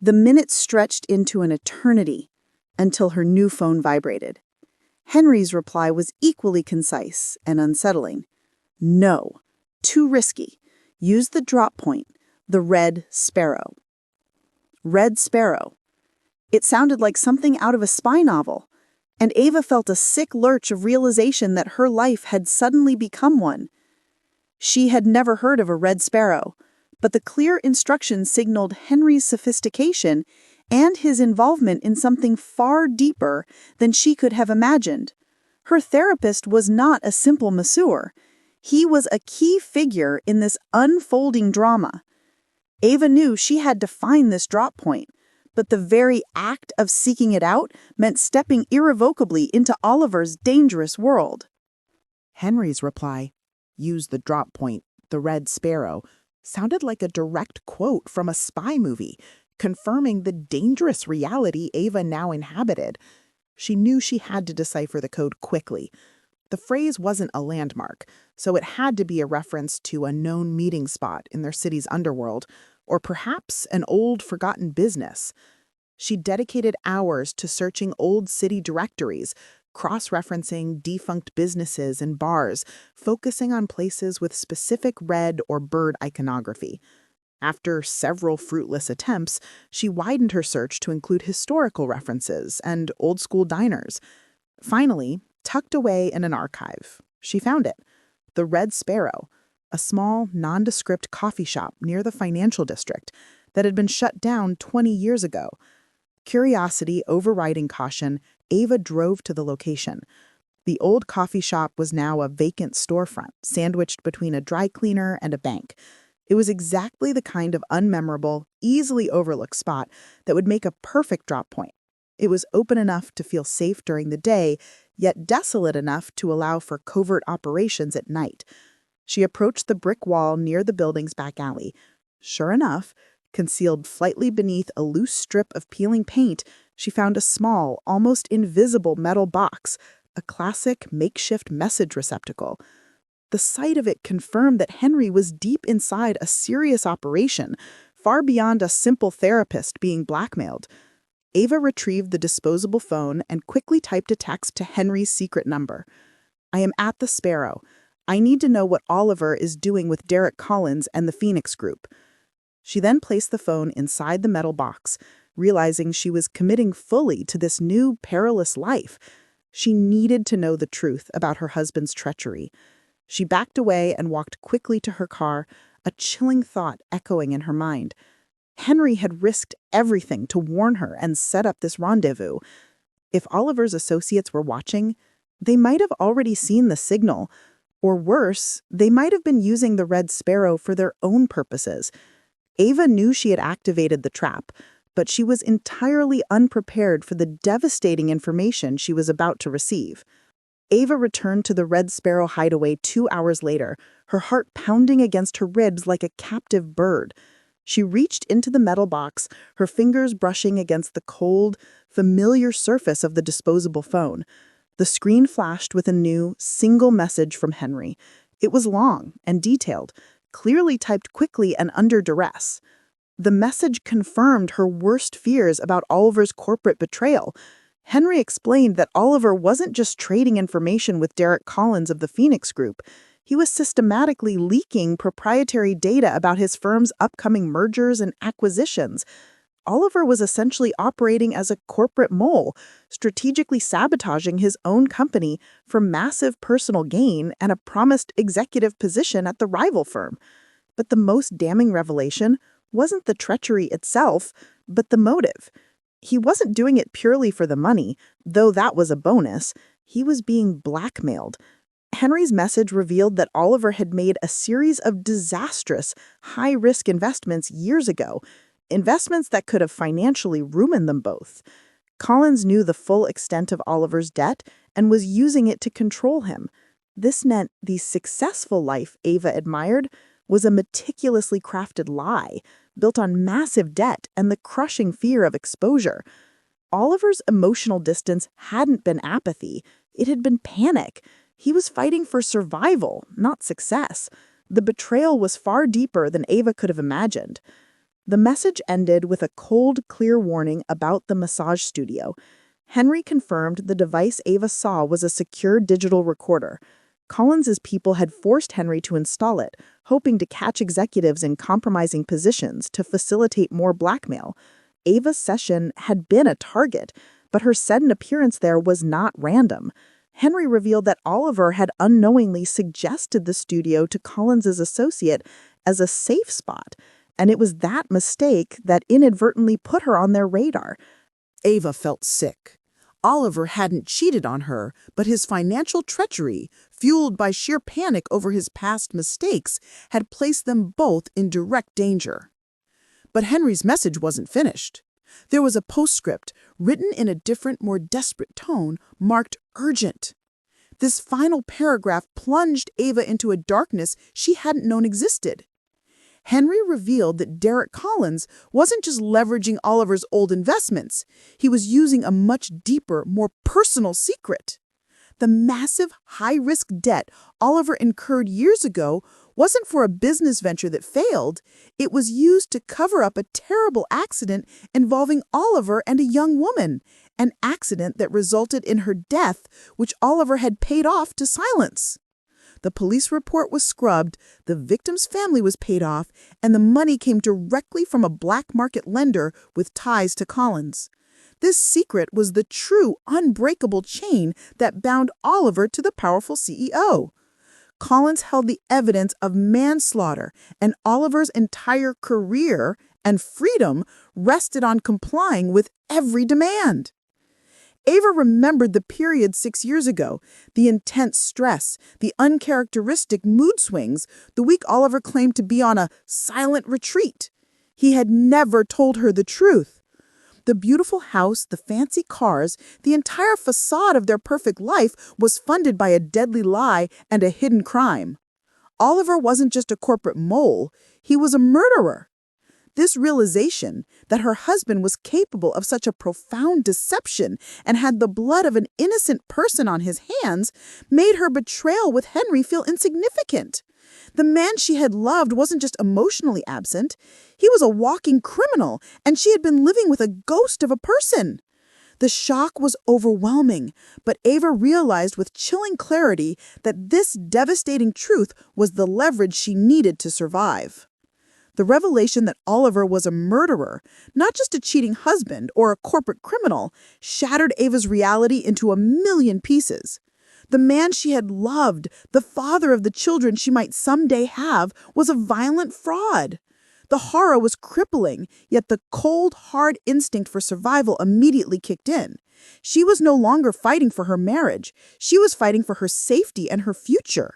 The minutes stretched into an eternity until her new phone vibrated. Henry's reply was equally concise and unsettling. "No, too risky. Use the drop point, the Red Sparrow." Red Sparrow. It sounded like something out of a spy novel, and Ava felt a sick lurch of realization that her life had suddenly become one. She had never heard of a red sparrow, but the clear instructions signaled Henry's sophistication and his involvement in something far deeper than she could have imagined. Her therapist was not a simple masseur. He was a key figure in this unfolding drama. Ava knew she had to find this drop point, but the very act of seeking it out meant stepping irrevocably into Oliver's dangerous world. Henry's reply, "Use the drop point, the Red Sparrow," sounded like a direct quote from a spy movie, confirming the dangerous reality Ava now inhabited. She knew she had to decipher the code quickly. The phrase wasn't a landmark, so it had to be a reference to a known meeting spot in their city's underworld, or perhaps an old forgotten business. She dedicated hours to searching old city directories, cross-referencing defunct businesses and bars, focusing on places with specific red or bird iconography. After several fruitless attempts, she widened her search to include historical references and old-school diners. Finally, tucked away in an archive, she found it. The Red Sparrow, a small, nondescript coffee shop near the financial district that had been shut down 20 years ago. Curiosity overriding caution, Ava drove to the location. The old coffee shop was now a vacant storefront, sandwiched between a dry cleaner and a bank. It was exactly the kind of unmemorable, easily overlooked spot that would make a perfect drop point. It was open enough to feel safe during the day, yet desolate enough to allow for covert operations at night. She approached the brick wall near the building's back alley. Sure enough, concealed slightly beneath a loose strip of peeling paint, she found a small, almost invisible metal box, a classic makeshift message receptacle. The sight of it confirmed that Henry was deep inside a serious operation, far beyond a simple therapist being blackmailed. Ava retrieved the disposable phone and quickly typed a text to Henry's secret number. "I am at the Sparrow. I need to know what Oliver is doing with Derek Collins and the Phoenix Group." She then placed the phone inside the metal box, realizing she was committing fully to this new, perilous life. She needed to know the truth about her husband's treachery. She backed away and walked quickly to her car, a chilling thought echoing in her mind. Henry had risked everything to warn her and set up this rendezvous. If Oliver's associates were watching, they might have already seen the signal. Or worse, they might have been using the Red Sparrow for their own purposes. Ava knew she had activated the trap, but she was entirely unprepared for the devastating information she was about to receive. Ava returned to the Red Sparrow hideaway 2 hours later, her heart pounding against her ribs like a captive bird. She reached into the metal box, her fingers brushing against the cold, familiar surface of the disposable phone. The screen flashed with a new, single message from Henry. It was long and detailed, clearly typed quickly and under duress. The message confirmed her worst fears about Oliver's corporate betrayal. Henry explained that Oliver wasn't just trading information with Derek Collins of the Phoenix Group. He was systematically leaking proprietary data about his firm's upcoming mergers and acquisitions. Oliver was essentially operating as a corporate mole, strategically sabotaging his own company for massive personal gain and a promised executive position at the rival firm. But the most damning revelation wasn't the treachery itself, but the motive. He wasn't doing it purely for the money, though that was a bonus. He was being blackmailed. Henry's message revealed that Oliver had made a series of disastrous, high-risk investments years ago, investments that could have financially ruined them both. Collins knew the full extent of Oliver's debt and was using it to control him. This meant the successful life Ava admired was a meticulously crafted lie, built on massive debt and the crushing fear of exposure. Oliver's emotional distance hadn't been apathy, it had been panic. He was fighting for survival, not success. The betrayal was far deeper than Ava could have imagined. The message ended with a cold, clear warning about the massage studio. Henry confirmed the device Ava saw was a secure digital recorder. Collins's people had forced Henry to install it, hoping to catch executives in compromising positions to facilitate more blackmail. Ava's session had been a target, but her sudden appearance there was not random. Henry revealed that Oliver had unknowingly suggested the studio to Collins's associate as a safe spot, and it was that mistake that inadvertently put her on their radar. Ava felt sick. Oliver hadn't cheated on her, but his financial treachery, fueled by sheer panic over his past mistakes, had placed them both in direct danger. But Henry's message wasn't finished. There was a postscript, written in a different, more desperate tone, marked urgent. This final paragraph plunged Ava into a darkness she hadn't known existed. Henry revealed that Derek Collins wasn't just leveraging Oliver's old investments. He was using a much deeper, more personal secret. The massive, high-risk debt Oliver incurred years ago wasn't for a business venture that failed. It was used to cover up a terrible accident involving Oliver and a young woman, an accident that resulted in her death, which Oliver had paid off to silence. The police report was scrubbed, the victim's family was paid off, and the money came directly from a black market lender with ties to Collins. This secret was the true, unbreakable chain that bound Oliver to the powerful CEO. Collins held the evidence of manslaughter, and Oliver's entire career and freedom rested on complying with every demand. Ava remembered the period 6 years ago, the intense stress, the uncharacteristic mood swings, the week Oliver claimed to be on a silent retreat. He had never told her the truth. The beautiful house, the fancy cars, the entire facade of their perfect life was funded by a deadly lie and a hidden crime. Oliver wasn't just a corporate mole, he was a murderer. This realization that her husband was capable of such a profound deception and had the blood of an innocent person on his hands made her betrayal with Henry feel insignificant. The man she had loved wasn't just emotionally absent, he was a walking criminal, and she had been living with a ghost of a person. The shock was overwhelming, but Ava realized with chilling clarity that this devastating truth was the leverage she needed to survive. The revelation that Oliver was a murderer, not just a cheating husband or a corporate criminal, shattered Ava's reality into a million pieces. The man she had loved, the father of the children she might someday have, was a violent fraud. The horror was crippling, yet the cold, hard instinct for survival immediately kicked in. She was no longer fighting for her marriage. She was fighting for her safety and her future.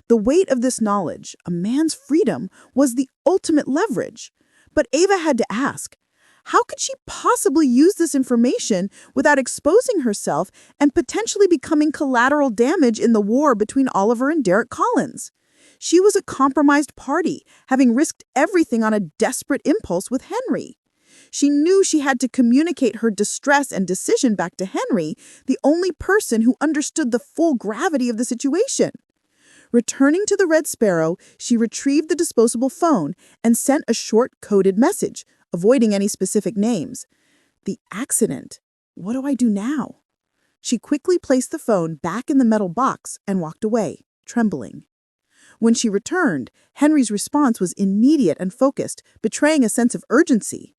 The weight of this knowledge, a man's freedom, was the ultimate leverage. But Ava had to ask, how could she possibly use this information without exposing herself and potentially becoming collateral damage in the war between Oliver and Derek Collins? She was a compromised party, having risked everything on a desperate impulse with Henry. She knew she had to communicate her distress and decision back to Henry, the only person who understood the full gravity of the situation. Returning to the Red Sparrow, she retrieved the disposable phone and sent a short coded message, avoiding any specific names. The accident. What do I do now? She quickly placed the phone back in the metal box and walked away, trembling. When she returned, Henry's response was immediate and focused, betraying a sense of urgency.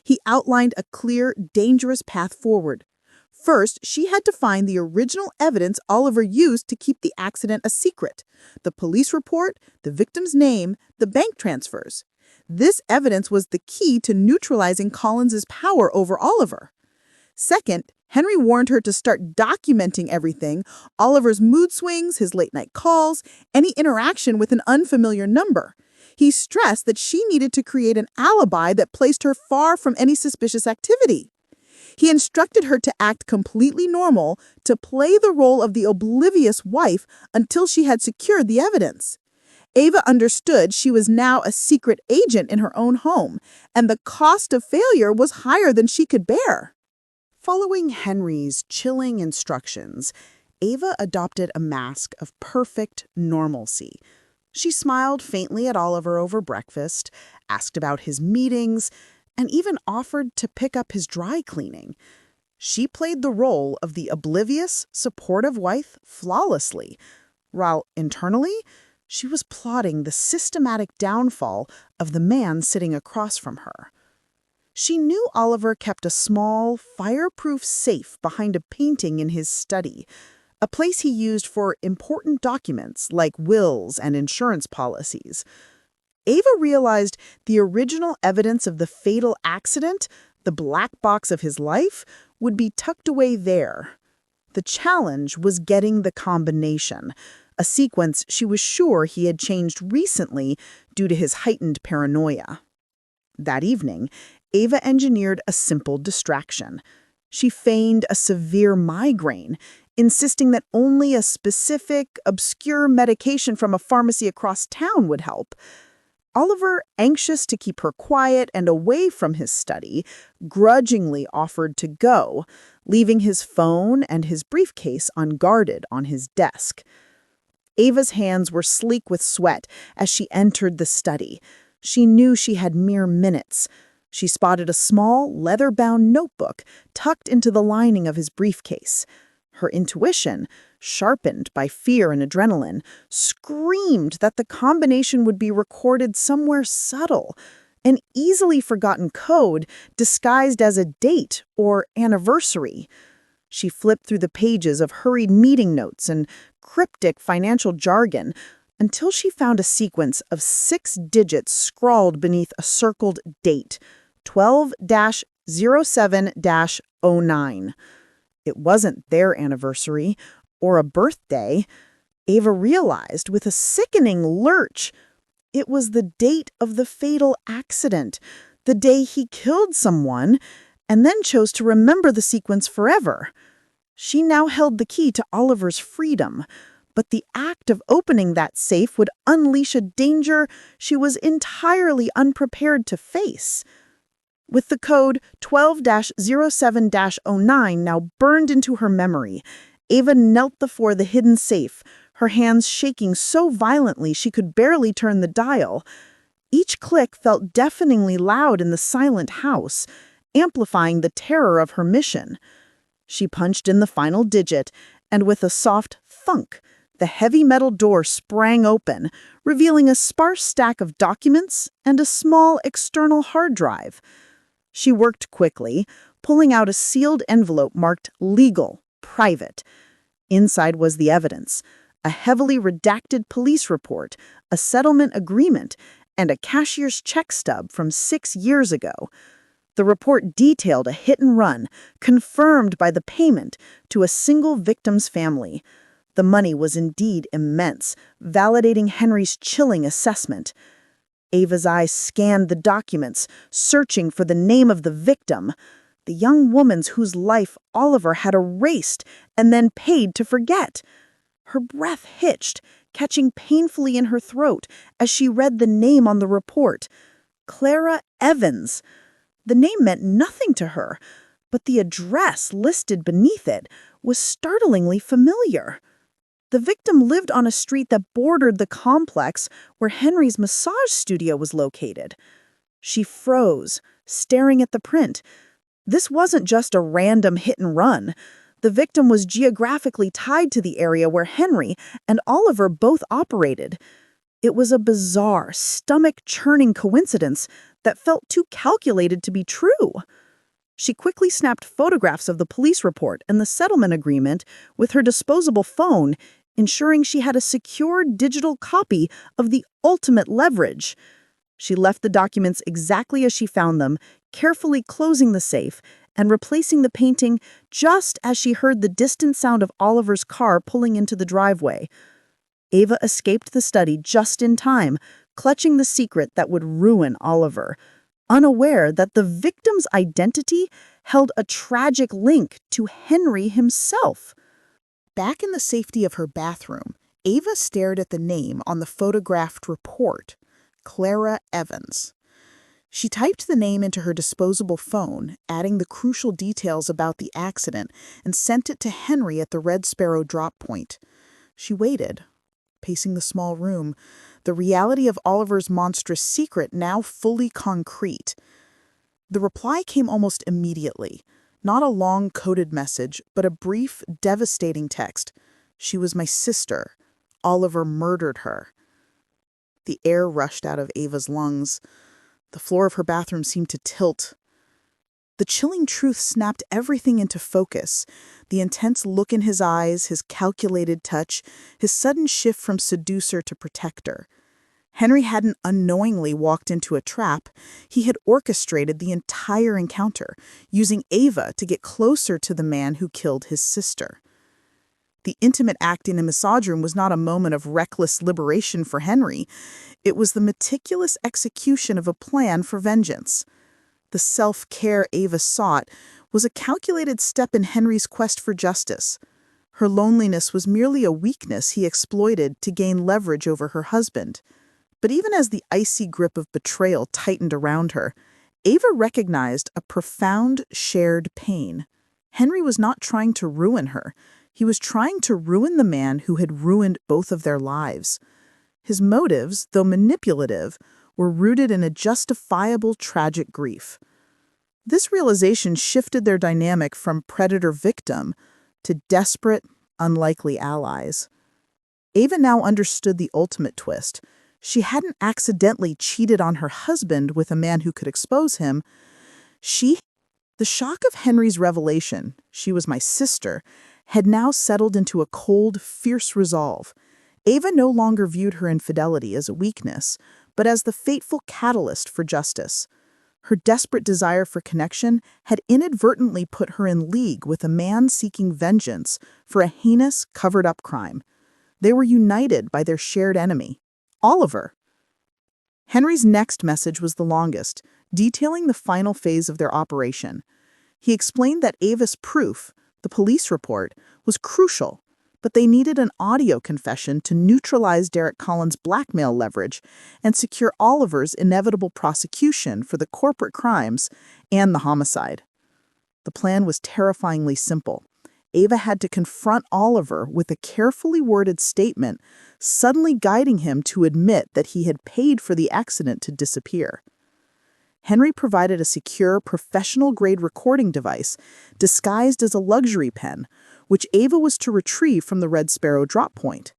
He outlined a clear, dangerous path forward. First, she had to find the original evidence Oliver used to keep the accident a secret: the police report, the victim's name, the bank transfers. This evidence was the key to neutralizing Collins's power over Oliver. Second, Henry warned her to start documenting everything: Oliver's mood swings, his late-night calls, any interaction with an unfamiliar number. He stressed that she needed to create an alibi that placed her far from any suspicious activity. He instructed her to act completely normal, to play the role of the oblivious wife until she had secured the evidence. Ava understood she was now a secret agent in her own home, and the cost of failure was higher than she could bear. Following Henry's chilling instructions, Ava adopted a mask of perfect normalcy. She smiled faintly at Oliver over breakfast, asked about his meetings, and even offered to pick up his dry cleaning. She played the role of the oblivious, supportive wife flawlessly, while internally, she was plotting the systematic downfall of the man sitting across from her. She knew Oliver kept a small, fireproof safe behind a painting in his study, a place he used for important documents like wills and insurance policies. Ava realized the original evidence of the fatal accident, the black box of his life, would be tucked away there. The challenge was getting the combination, a sequence she was sure he had changed recently due to his heightened paranoia. That evening, Ava engineered a simple distraction. She feigned a severe migraine, insisting that only a specific, obscure medication from a pharmacy across town would help. Oliver, anxious to keep her quiet and away from his study, grudgingly offered to go, leaving his phone and his briefcase unguarded on his desk. Ava's hands were sleek with sweat as she entered the study. She knew she had mere minutes. She spotted a small, leather-bound notebook tucked into the lining of his briefcase. Her intuition, sharpened by fear and adrenaline, screamed that the combination would be recorded somewhere subtle, an easily forgotten code disguised as a date or anniversary. She flipped through the pages of hurried meeting notes and cryptic financial jargon until she found a sequence of 6 digits scrawled beneath a circled date, 12-07-09. It wasn't their anniversary or a birthday. Ava realized with a sickening lurch. It was the date of the fatal accident, the day he killed someone, and then chose to remember the sequence forever. She now held the key to Oliver's freedom, but the act of opening that safe would unleash a danger she was entirely unprepared to face. With the code 12-07-09 now burned into her memory, Ava knelt before the hidden safe, her hands shaking so violently she could barely turn the dial. Each click felt deafeningly loud in the silent house, amplifying the terror of her mission. She punched in the final digit, and with a soft thunk, the heavy metal door sprang open, revealing a sparse stack of documents and a small external hard drive. She worked quickly, pulling out a sealed envelope marked Legal, Private. Inside was the evidence: a heavily redacted police report, a settlement agreement, and a cashier's check stub from 6 years ago. The report detailed a hit and run, confirmed by the payment to a single victim's family. The money was indeed immense, validating Henry's chilling assessment. Ava's eyes scanned the documents, searching for the name of the victim, the young woman's whose life Oliver had erased and then paid to forget. Her breath hitched, catching painfully in her throat as she read the name on the report: Clara Evans. The name meant nothing to her, but the address listed beneath it was startlingly familiar. The victim lived on a street that bordered the complex where Henry's massage studio was located. She froze, staring at the print. This wasn't just a random hit and run. The victim was geographically tied to the area where Henry and Oliver both operated. It was a bizarre, stomach-churning coincidence that felt too calculated to be true. She quickly snapped photographs of the police report and the settlement agreement with her disposable phone, ensuring she had a secure digital copy of the ultimate leverage. She left the documents exactly as she found them, carefully closing the safe and replacing the painting just as she heard the distant sound of Oliver's car pulling into the driveway. Ava escaped the study just in time, clutching the secret that would ruin Oliver, unaware that the victim's identity held a tragic link to Henry himself. Back in the safety of her bathroom, Ava stared at the name on the photographed report: Clara Evans. She typed the name into her disposable phone, adding the crucial details about the accident, and sent it to Henry at the Red Sparrow drop point. She waited, pacing the small room, the reality of Oliver's monstrous secret now fully concrete. The reply came almost immediately. Not a long coded message, but a brief, devastating text. She was my sister. Oliver murdered her. The air rushed out of Ava's lungs. The floor of her bathroom seemed to tilt. The chilling truth snapped everything into focus. The intense look in his eyes, his calculated touch, his sudden shift from seducer to protector. Henry hadn't unknowingly walked into a trap. He had orchestrated the entire encounter, using Ava to get closer to the man who killed his sister. The intimate act in a massage room was not a moment of reckless liberation for Henry. It was the meticulous execution of a plan for vengeance. The self-care Ava sought was a calculated step in Henry's quest for justice. Her loneliness was merely a weakness he exploited to gain leverage over her husband. But even as the icy grip of betrayal tightened around her, Ava recognized a profound shared pain. Henry was not trying to ruin her. He was trying to ruin the man who had ruined both of their lives. His motives, though manipulative, were rooted in a justifiable tragic grief. This realization shifted their dynamic from predator-victim to desperate, unlikely allies. Ava now understood the ultimate twist. She hadn't accidentally cheated on her husband with a man who could expose him. The shock of Henry's revelation, "She was my sister," had now settled into a cold, fierce resolve. Ava no longer viewed her infidelity as a weakness, but as the fateful catalyst for justice. Her desperate desire for connection had inadvertently put her in league with a man seeking vengeance for a heinous, covered-up crime. They were united by their shared enemy, Oliver. Henry's next message was the longest, detailing the final phase of their operation. He explained that Ava's proof, the police report, was crucial, but they needed an audio confession to neutralize Derek Collins' blackmail leverage and secure Oliver's inevitable prosecution for the corporate crimes and the homicide. The plan was terrifyingly simple. Ava had to confront Oliver with a carefully worded statement, suddenly guiding him to admit that he had paid for the accident to disappear. Henry provided a secure, professional-grade recording device disguised as a luxury pen, which Ava was to retrieve from the Red Sparrow drop point.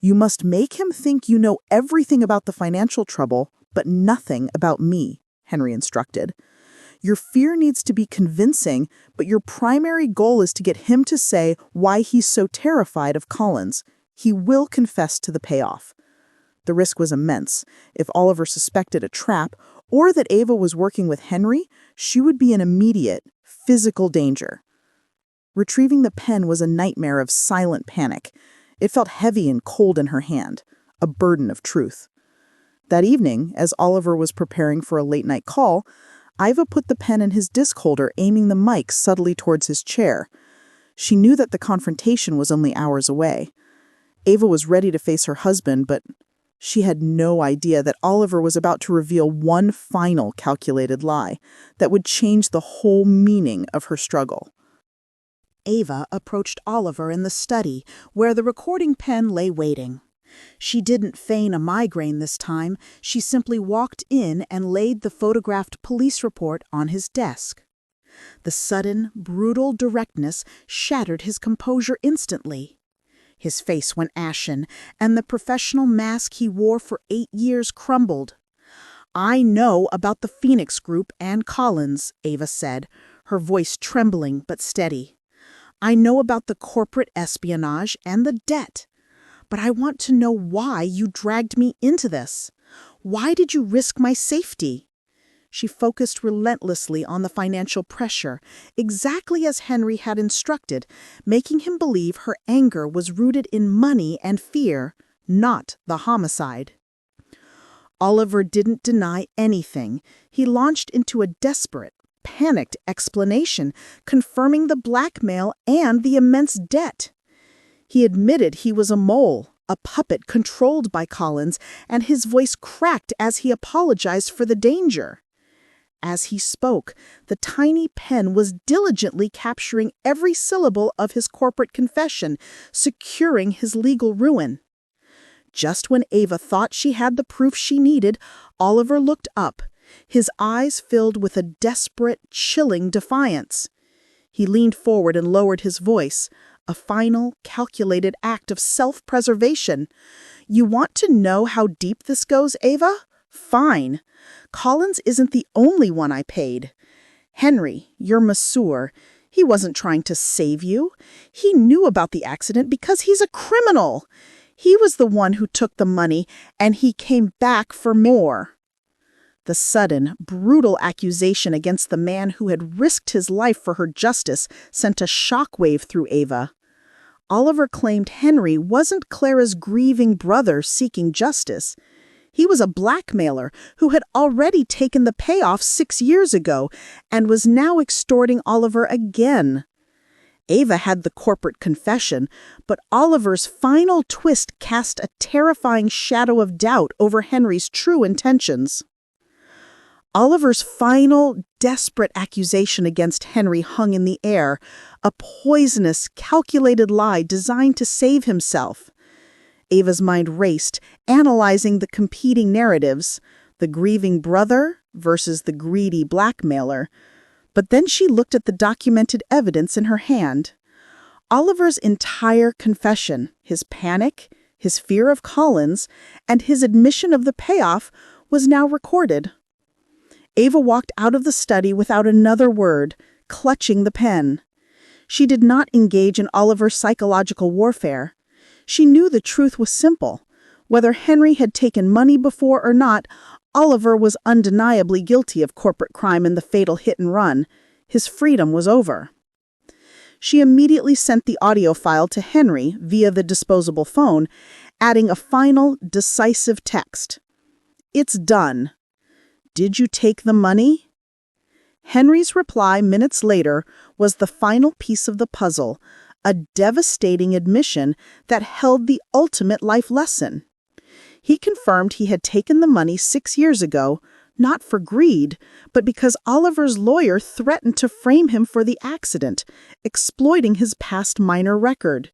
"You must make him think you know everything about the financial trouble, but nothing about me," Henry instructed. "Your fear needs to be convincing, but your primary goal is to get him to say why he's so terrified of Collins. He will confess to the payoff." The risk was immense. If Oliver suspected a trap, or that Ava was working with Henry, she would be in immediate, physical danger. Retrieving the pen was a nightmare of silent panic. It felt heavy and cold in her hand, a burden of truth. That evening, as Oliver was preparing for a late-night call, Ava put the pen in his disc holder, aiming the mic subtly towards his chair. She knew that the confrontation was only hours away. Ava was ready to face her husband, but she had no idea that Oliver was about to reveal one final calculated lie that would change the whole meaning of her struggle. Ava approached Oliver in the study, where the recording pen lay waiting. She didn't feign a migraine this time. She simply walked in and laid the photographed police report on his desk. The sudden, brutal directness shattered his composure instantly. His face went ashen, and the professional mask he wore for 8 years crumbled. "I know about the Phoenix Group and Collins," Ava said, her voice trembling but steady. "I know about the corporate espionage and the debt. But I want to know why you dragged me into this. Why did you risk my safety?" She focused relentlessly on the financial pressure, exactly as Henry had instructed, making him believe her anger was rooted in money and fear, not the homicide. Oliver didn't deny anything. He launched into a desperate, panicked explanation, confirming the blackmail and the immense debt. He admitted he was a mole, a puppet controlled by Collins, and his voice cracked as he apologized for the danger. As he spoke, the tiny pen was diligently capturing every syllable of his corporate confession, securing his legal ruin. Just when Ava thought she had the proof she needed, Oliver looked up, his eyes filled with a desperate, chilling defiance. He leaned forward and lowered his voice, a final, calculated act of self-preservation. "You want to know how deep this goes, Ava? Fine. Collins isn't the only one I paid. Henry, your masseur, he wasn't trying to save you. He knew about the accident because he's a criminal. He was the one who took the money, and he came back for more." The sudden, brutal accusation against the man who had risked his life for her justice sent a shockwave through Ava. Oliver claimed Henry wasn't Clara's grieving brother seeking justice. He was a blackmailer who had already taken the payoff 6 years ago and was now extorting Oliver again. Ava had the corporate confession, but Oliver's final twist cast a terrifying shadow of doubt over Henry's true intentions. Oliver's final, desperate accusation against Henry hung in the air, a poisonous, calculated lie designed to save himself. Ava's mind raced, analyzing the competing narratives, the grieving brother versus the greedy blackmailer. But then she looked at the documented evidence in her hand. Oliver's entire confession, his panic, his fear of Collins, and his admission of the payoff was now recorded. Ava walked out of the study without another word, clutching the pen. She did not engage in Oliver's psychological warfare. She knew the truth was simple. Whether Henry had taken money before or not, Oliver was undeniably guilty of corporate crime and the fatal hit and run. His freedom was over. She immediately sent the audio file to Henry via the disposable phone, adding a final, decisive text. "It's done. Did you take the money?" Henry's reply minutes later was the final piece of the puzzle, a devastating admission that held the ultimate life lesson. He confirmed he had taken the money 6 years ago, not for greed, but because Oliver's lawyer threatened to frame him for the accident, exploiting his past minor record.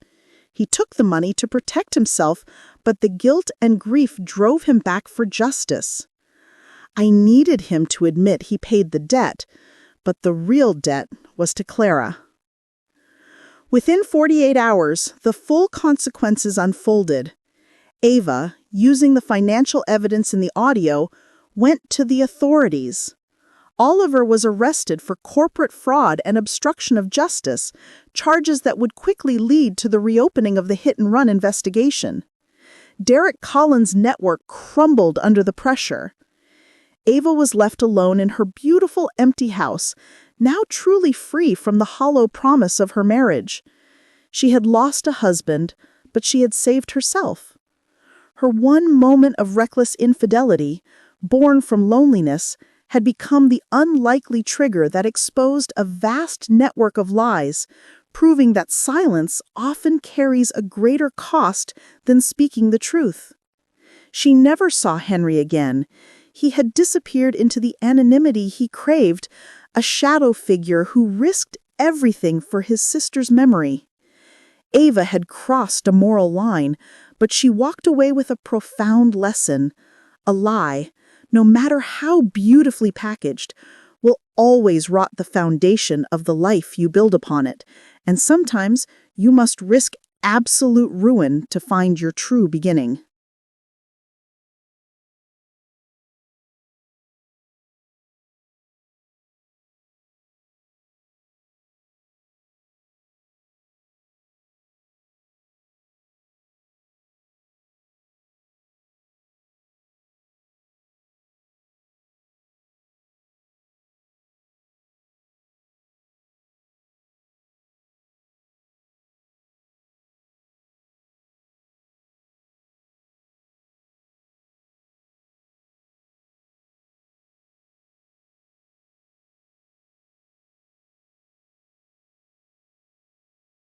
He took the money to protect himself, but the guilt and grief drove him back for justice. I needed him to admit he paid the debt, but the real debt was to Clara. Within 48 hours, the full consequences unfolded. Ava, using the financial evidence in the audio, went to the authorities. Oliver was arrested for corporate fraud and obstruction of justice, charges that would quickly lead to the reopening of the hit-and-run investigation. Derek Collins' network crumbled under the pressure. Ava was left alone in her beautiful empty house, now truly free from the hollow promise of her marriage. She had lost a husband, but she had saved herself. Her one moment of reckless infidelity, born from loneliness, had become the unlikely trigger that exposed a vast network of lies, proving that silence often carries a greater cost than speaking the truth. She never saw Henry again. He had disappeared into the anonymity he craved, a shadow figure who risked everything for his sister's memory. Ava had crossed a moral line, but she walked away with a profound lesson. A lie, no matter how beautifully packaged, will always rot the foundation of the life you build upon it, and sometimes you must risk absolute ruin to find your true beginning.